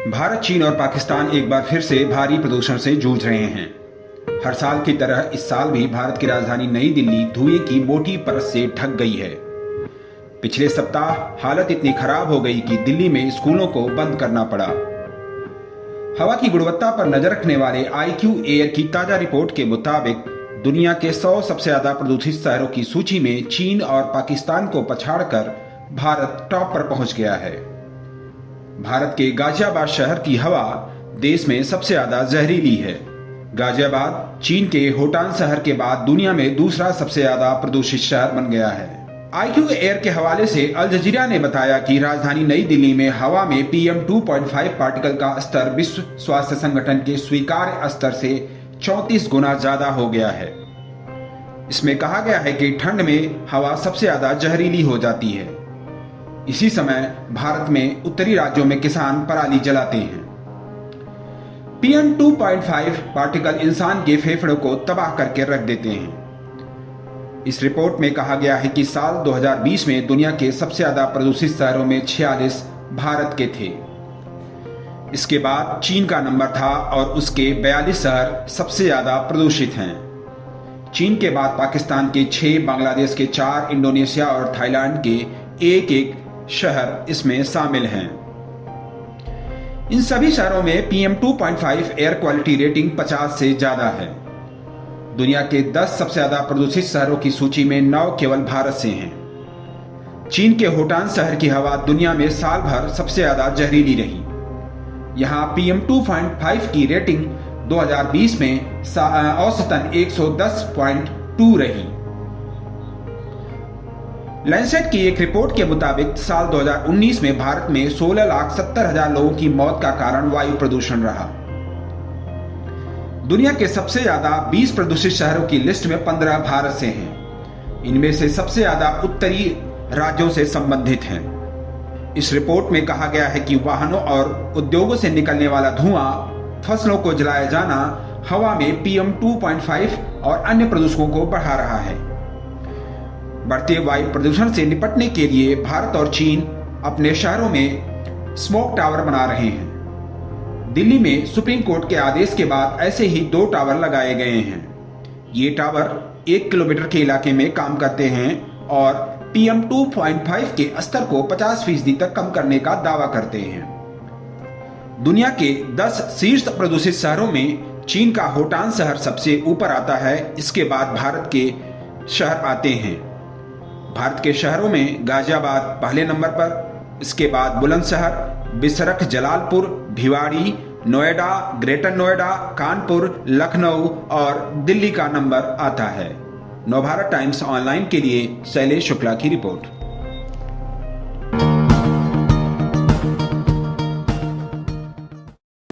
भारत, चीन और पाकिस्तान एक बार फिर से भारी प्रदूषण से जूझ रहे हैं। हर साल की तरह इस साल भी भारत की राजधानी नई दिल्ली धुएं की मोटी परत से ढक गई है। पिछले सप्ताह हालत इतनी खराब हो गई कि दिल्ली में स्कूलों को बंद करना पड़ा। हवा की गुणवत्ता पर नजर रखने वाले IQ एयर की ताजा रिपोर्ट के मुताबिक दुनिया के 100 सबसे ज्यादा प्रदूषित शहरों की सूची में चीन और पाकिस्तान को पछाड़कर भारत टॉप पर पहुंच गया है। भारत के गाजियाबाद शहर की हवा देश में सबसे ज्यादा जहरीली है। गाजियाबाद चीन के होटान शहर के बाद दुनिया में दूसरा सबसे ज्यादा प्रदूषित शहर बन गया है। IQ एयर के हवाले से अल जजीरा ने बताया कि राजधानी नई दिल्ली में हवा में PM 2.5 पार्टिकल का स्तर विश्व स्वास्थ्य संगठन के स्वीकार्य स्तर से 34 गुना ज्यादा हो गया है। इसमें कहा गया है कि ठंड में हवा सबसे ज्यादा जहरीली हो जाती है। इसी समय भारत में उत्तरी राज्यों में किसान पराली जलाते हैं। PM 2.5 पार्टिकल इंसान के फेफड़ों को तबाह करके रख देते हैं। इस रिपोर्ट में कहा गया है कि साल 2020 में दुनिया के सबसे ज्यादा प्रदूषित शहरों में 46 भारत के थे। इसके बाद चीन का नंबर था और उसके 42 शहर सबसे ज्यादा प्रदूषित हैं। चीन के बाद पाकिस्तान के 6, बांग्लादेश के 4, इंडोनेशिया और थाईलैंड के एक शहर इसमें शामिल हैं। इन सभी शहरों में PM 2.5 एयर क्वालिटी रेटिंग 50 से ज्यादा है। दुनिया के 10 सबसे ज्यादा प्रदूषित शहरों की सूची में 9 केवल भारत से हैं। चीन के होटान शहर की हवा दुनिया में साल भर सबसे ज्यादा जहरीली रही। यहां PM 2.5 की रेटिंग 2020 में औसतन 110.2 रही। लैंसेट की एक रिपोर्ट के मुताबिक साल 2019 में भारत में 16,70,000 लोगों की मौत का कारण वायु प्रदूषण रहा। दुनिया के सबसे ज्यादा 20 प्रदूषित शहरों की लिस्ट में 15 भारत से हैं। इनमें से सबसे ज्यादा उत्तरी राज्यों से संबंधित हैं। इस रिपोर्ट में कहा गया है कि वाहनों और उद्योगों से निकलने वाला धुआं, फसलों को जलाया जाना हवा में PM 2.5 और अन्य प्रदूषकों को बढ़ा रहा है। बढ़ते वायु प्रदूषण से निपटने के लिए भारत और चीन अपने शहरों में स्मोक टावर बना रहे हैं। दिल्ली में सुप्रीम कोर्ट के आदेश के बाद ऐसे ही 2 टावर लगाए गए हैं। ये टावर 1 किलोमीटर के इलाके में काम करते हैं और PM 2.5 के स्तर को 50% तक कम करने का दावा करते हैं। दुनिया के 10 शीर्ष प्रदूषित शहरों में चीन का होटान शहर सबसे ऊपर आता है। इसके बाद भारत के शहर आते हैं। भारत के शहरों में गाजियाबाद पहले नंबर पर, इसके बाद बुलंदशहर, बिसरख, जलालपुर, भिवाड़ी, नोएडा, ग्रेटर नोएडा, कानपुर, लखनऊ और दिल्ली का नंबर आता है। नवभारत टाइम्स ऑनलाइन के लिए शैलेश शुक्ला की रिपोर्ट।